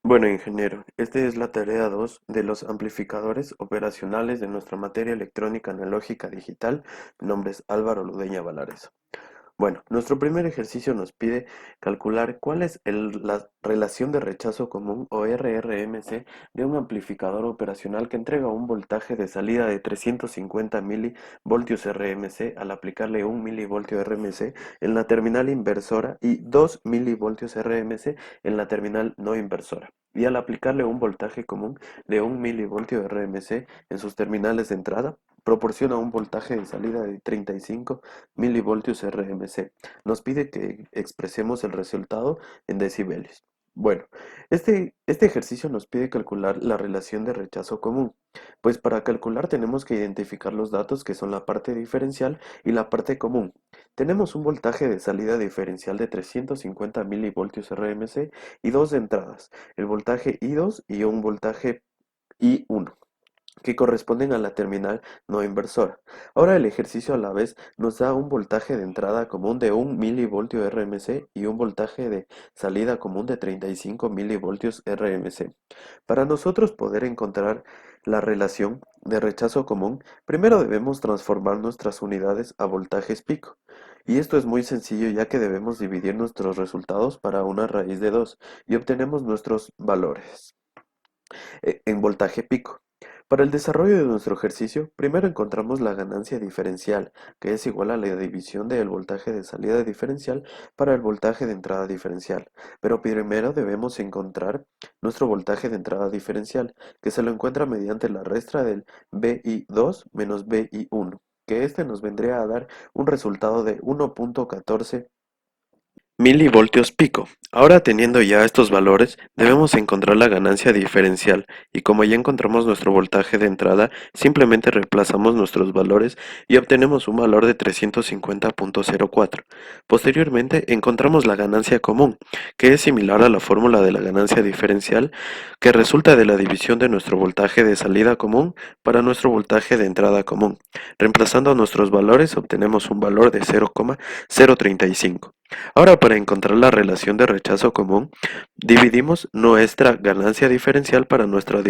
Bueno, ingeniero, esta es la tarea 2 de los amplificadores operacionales de nuestra materia electrónica analógica digital. Mi nombre es Álvaro Ludeña Valares. Bueno, nuestro primer ejercicio nos pide calcular cuál es la relación de rechazo común o RRMC de un amplificador operacional que entrega un voltaje de salida de 350 milivoltios RMC al aplicarle 1 milivoltio RMC en la terminal inversora y 2 milivoltios RMC en la terminal no inversora. Y al aplicarle un voltaje común de 1 milivoltio RMC en sus terminales de entrada, proporciona un voltaje de salida de 35 milivoltios RMC. Nos pide que expresemos el resultado en decibelios. Bueno, este ejercicio nos pide calcular la relación de rechazo común. Pues para calcular tenemos que identificar los datos que son la parte diferencial y la parte común. Tenemos un voltaje de salida diferencial de 350 milivoltios RMC y dos de entradas, el voltaje I2 y un voltaje I1 que corresponden a la terminal no inversora. Ahora el ejercicio a la vez nos da un voltaje de entrada común de 1 milivoltio RMC y un voltaje de salida común de 35 milivoltios RMC. Para nosotros poder encontrar la relación de rechazo común, primero debemos transformar nuestras unidades a voltajes pico. Y esto es muy sencillo ya que debemos dividir nuestros resultados para una raíz de 2 y obtenemos nuestros valores en voltaje pico. Para el desarrollo de nuestro ejercicio, primero encontramos la ganancia diferencial, que es igual a la división del voltaje de salida diferencial para el voltaje de entrada diferencial. Pero primero debemos encontrar nuestro voltaje de entrada diferencial, que se lo encuentra mediante la restra del BI2 menos BI1, que este nos vendría a dar un resultado de 1.14 milivoltios pico. Ahora teniendo ya estos valores, debemos encontrar la ganancia diferencial y como ya encontramos nuestro voltaje de entrada, simplemente reemplazamos nuestros valores y obtenemos un valor de 350.04. Posteriormente encontramos la ganancia común, que es similar a la fórmula de la ganancia diferencial, que resulta de la división de nuestro voltaje de salida común para nuestro voltaje de entrada común. Reemplazando nuestros valores obtenemos un valor de 0,035. Ahora, para encontrar la relación de rechazo común, dividimos nuestra ganancia diferencial para nuestra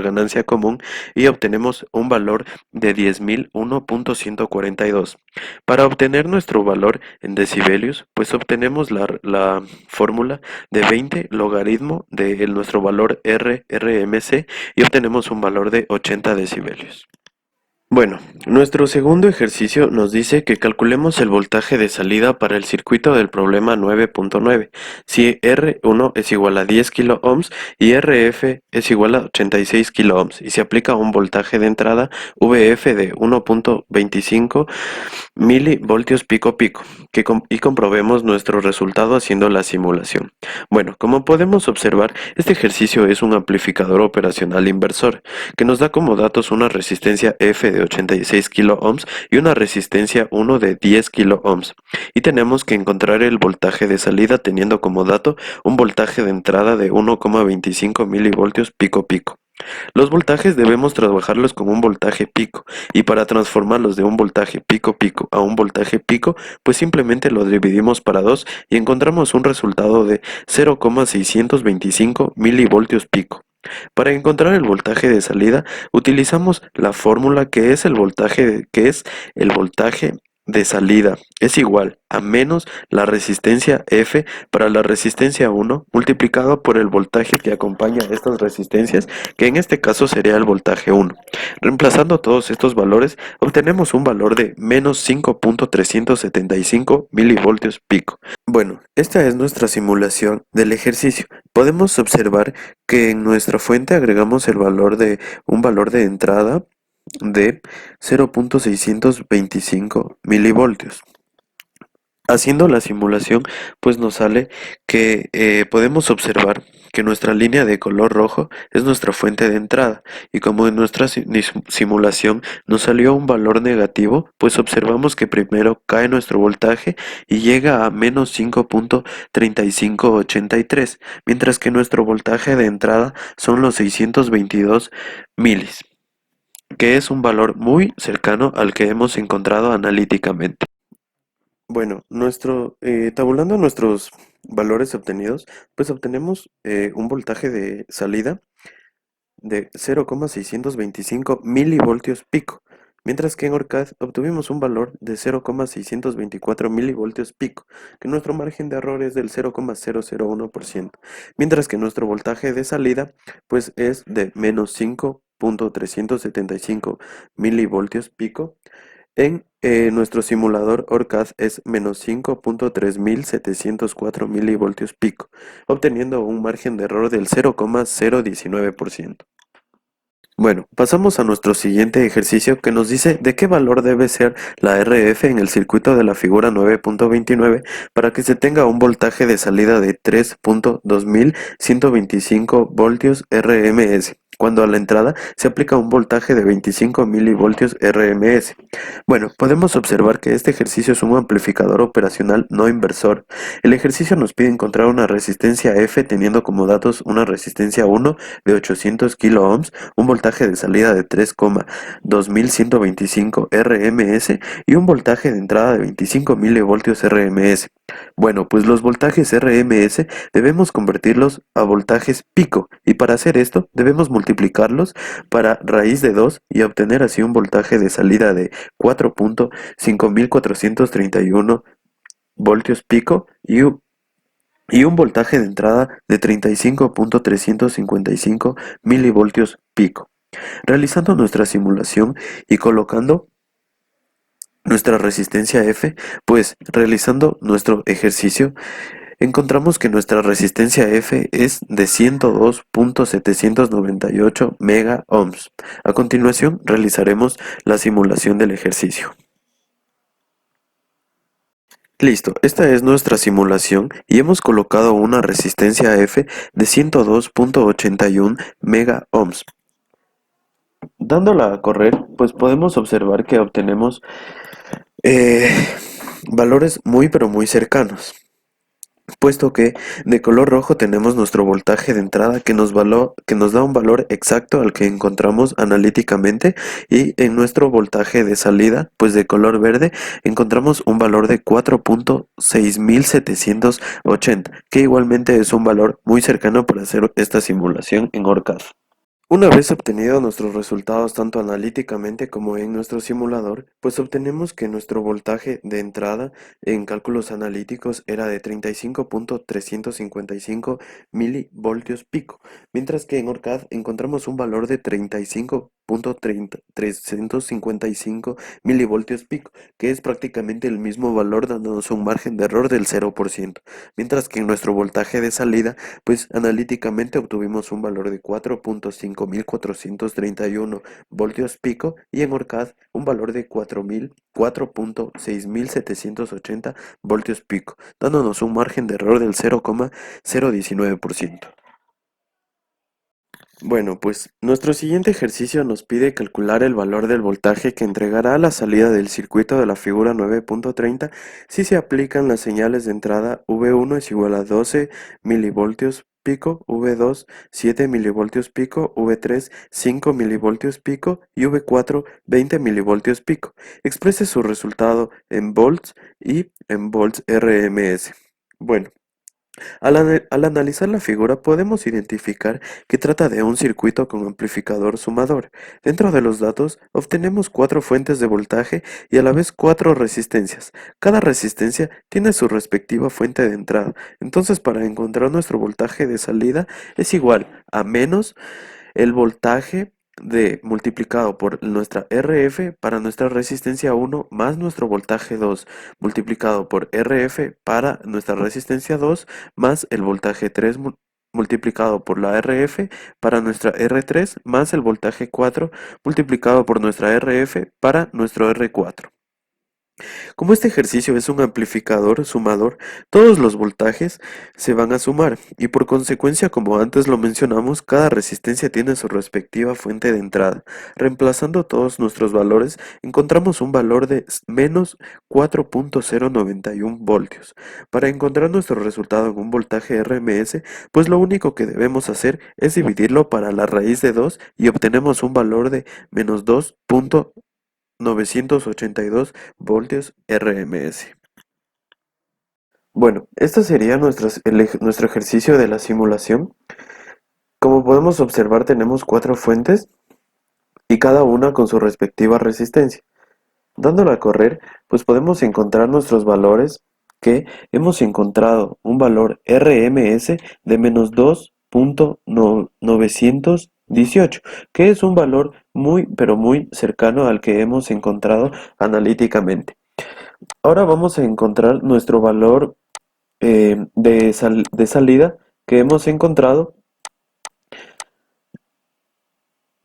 ganancia común y obtenemos un valor de 10.001.142. Para obtener nuestro valor en decibelios, pues obtenemos la fórmula de 20 logaritmo de nuestro valor RMC y obtenemos un valor de 80 decibelios. Bueno, nuestro segundo ejercicio nos dice que calculemos el voltaje de salida para el circuito del problema 9.9, si R1 es igual a 10 kilo ohms y RF es igual a 86 kilo ohms y se aplica un voltaje de entrada VF de 1.25 milivoltios pico pico, y comprobemos nuestro resultado haciendo la simulación. Bueno, como podemos observar, este ejercicio es un amplificador operacional inversor, que nos da como datos una resistencia F de 86 kilo ohms y una resistencia 1 de 10 kilo ohms. Y tenemos que encontrar el voltaje de salida teniendo como dato un voltaje de entrada de 1,25 milivoltios pico pico. Los voltajes debemos trabajarlos con un voltaje pico y para transformarlos de un voltaje pico pico a un voltaje pico, pues simplemente lo dividimos para 2 y encontramos un resultado de 0,625 milivoltios pico. Para encontrar el voltaje de salida, utilizamos la fórmula que es el voltaje de salida es igual a menos la resistencia F para la resistencia 1 multiplicado por el voltaje que acompaña a estas resistencias, que en este caso sería el voltaje 1. Reemplazando todos estos valores, obtenemos un valor de menos 5.375 milivoltios pico. Bueno, esta es nuestra simulación del ejercicio. Podemos observar que en nuestra fuente agregamos un valor de entrada de 0.625 milivoltios. Haciendo la simulación, pues nos sale que podemos observar que nuestra línea de color rojo es nuestra fuente de entrada y como en nuestra simulación nos salió un valor negativo, pues observamos que primero cae nuestro voltaje y llega a menos 5.3583, mientras que nuestro voltaje de entrada son los 622 milis, que es un valor muy cercano al que hemos encontrado analíticamente. Bueno, tabulando valores obtenidos, pues obtenemos un voltaje de salida de 0,625 milivoltios pico, mientras que en ORCAD obtuvimos un valor de 0,624 milivoltios pico, que nuestro margen de error es del 0,001%, mientras que nuestro voltaje de salida pues es de menos 5,375 milivoltios pico. En nuestro simulador ORCAD es menos 5,3704 milivoltios pico, obteniendo un margen de error del 0,019%. Bueno, pasamos a nuestro siguiente ejercicio que nos dice de qué valor debe ser la RF en el circuito de la figura 9.29 para que se tenga un voltaje de salida de 3.2125 voltios RMS, cuando a la entrada se aplica un voltaje de 25 milivoltios RMS. Bueno, podemos observar que este ejercicio es un amplificador operacional no inversor. El ejercicio nos pide encontrar una resistencia F teniendo como datos una resistencia 1 de 800 kilo un voltaje de salida de 3,2125 RMS y un voltaje de entrada de 25 milivoltios RMS. Bueno, pues los voltajes RMS debemos convertirlos a voltajes pico y para hacer esto debemos multiplicarlos para raíz de 2 y obtener así un voltaje de salida de 4,5431 voltios pico y un voltaje de entrada de 35,355 milivoltios pico. Realizando nuestra simulación y colocando nuestra resistencia F, pues realizando nuestro ejercicio, encontramos que nuestra resistencia F es de 102,798 mega ohms. A continuación realizaremos la simulación del ejercicio. Listo, esta es nuestra simulación y hemos colocado una resistencia F de 102,81 mega ohms. Dándola a correr, pues podemos observar que obtenemos eh, valores muy pero muy cercanos, puesto que de color rojo tenemos nuestro voltaje de entrada que nos da un valor exacto al que encontramos analíticamente, y en nuestro voltaje de salida, pues de color verde, encontramos un valor de 4,6780, que igualmente es un valor muy cercano para hacer esta simulación en ORCAD. Una vez obtenido nuestros resultados tanto analíticamente como en nuestro simulador, pues obtenemos que nuestro voltaje de entrada en cálculos analíticos era de 35,355 milivoltios pico, mientras que en ORCAD encontramos un valor de 35,355 milivoltios pico, que es prácticamente el mismo valor dándonos un margen de error del 0%, mientras que en nuestro voltaje de salida pues analíticamente obtuvimos un valor de 4,5431 voltios pico y en ORCAD un valor de 4,6780 voltios pico, dándonos un margen de error del 0,019%. Bueno, pues nuestro siguiente ejercicio nos pide calcular el valor del voltaje que entregará a la salida del circuito de la figura 9.30 si se aplican las señales de entrada V1 es igual a 12 milivoltios pico, V2 7 milivoltios pico, V3 5 milivoltios pico y V4 20 milivoltios pico. Exprese su resultado en volts y en volts RMS. Bueno. Al analizar la figura podemos identificar que trata de un circuito con amplificador sumador. Dentro de los datos obtenemos 4 fuentes de voltaje y a la vez 4 resistencias. Cada resistencia tiene su respectiva fuente de entrada. Entonces, para encontrar nuestro voltaje de salida es igual a menos el voltaje de multiplicado por nuestra RF para nuestra resistencia 1 más nuestro voltaje 2 multiplicado por RF para nuestra resistencia 2 más el voltaje 3 multiplicado por la RF para nuestra R3 más el voltaje 4 multiplicado por nuestra RF para nuestro R4. Como este ejercicio es un amplificador sumador, todos los voltajes se van a sumar y por consecuencia, como antes lo mencionamos, cada resistencia tiene su respectiva fuente de entrada. Reemplazando todos nuestros valores, encontramos un valor de menos 4,091 voltios. Para encontrar nuestro resultado en un voltaje RMS, pues lo único que debemos hacer es dividirlo para la raíz de 2 y obtenemos un valor de menos 2,982 voltios RMS. Bueno, este sería nuestro ejercicio de la simulación. Como podemos observar, tenemos cuatro fuentes y cada una con su respectiva resistencia. Dándole a correr, pues podemos encontrar nuestros valores que hemos encontrado un valor RMS de menos 2.918, que es un valor muy, pero muy cercano al que hemos encontrado analíticamente. Ahora vamos a encontrar nuestro valor de salida que hemos encontrado.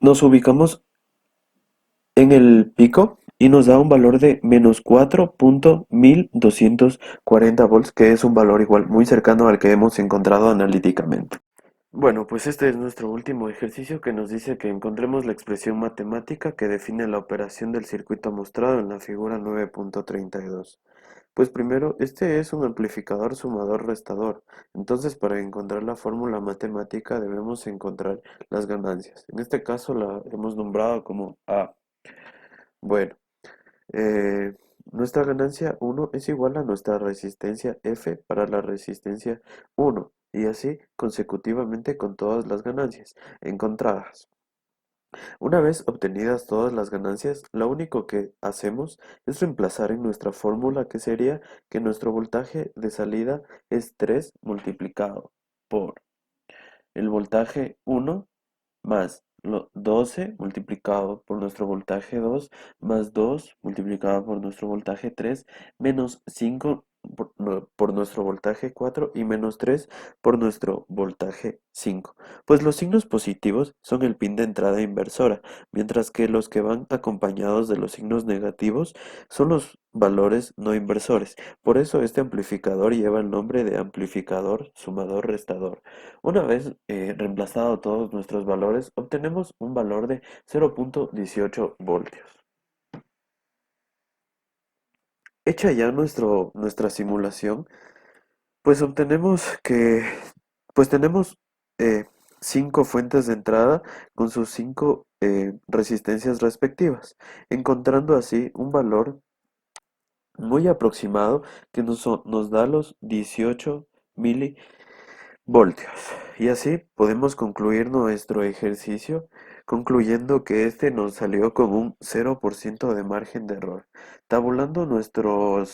Nos ubicamos en el pico y nos da un valor de menos 4.1240 volts, que es un valor igual muy cercano al que hemos encontrado analíticamente. Bueno, pues este es nuestro último ejercicio que nos dice que encontremos la expresión matemática que define la operación del circuito mostrado en la figura 9.32. Pues primero, este es un amplificador sumador-restador. Entonces, para encontrar la fórmula matemática debemos encontrar las ganancias. En este caso la hemos nombrado como A. Bueno, eh, nuestra ganancia 1 es igual a nuestra resistencia F para la resistencia 1 y así consecutivamente con todas las ganancias encontradas. Una vez obtenidas todas las ganancias, lo único que hacemos es reemplazar en nuestra fórmula, que sería que nuestro voltaje de salida es 3 multiplicado por el voltaje 1 más 12 multiplicado por nuestro voltaje 2 más 2 multiplicado por nuestro voltaje 3 menos 5 por nuestro voltaje 4 y menos 3 por nuestro voltaje 5. Pues los signos positivos son el pin de entrada inversora, mientras que los que van acompañados de los signos negativos son los valores no inversores. Por eso este amplificador lleva el nombre de amplificador sumador-restador. Una vez reemplazado todos nuestros valores, obtenemos un valor de 0.18 voltios. Hecha ya nuestra simulación, pues obtenemos que pues tenemos eh, cinco fuentes de entrada con sus cinco resistencias respectivas, encontrando así un valor muy aproximado que nos da los 18 milivoltios. Y así podemos concluir nuestro ejercicio concluyendo que este nos salió con un 0% de margen de error. Tabulando nuestro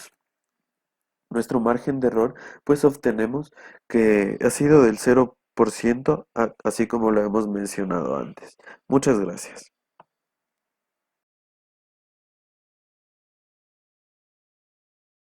margen de error, pues obtenemos que ha sido del 0%, así como lo hemos mencionado antes. Muchas gracias.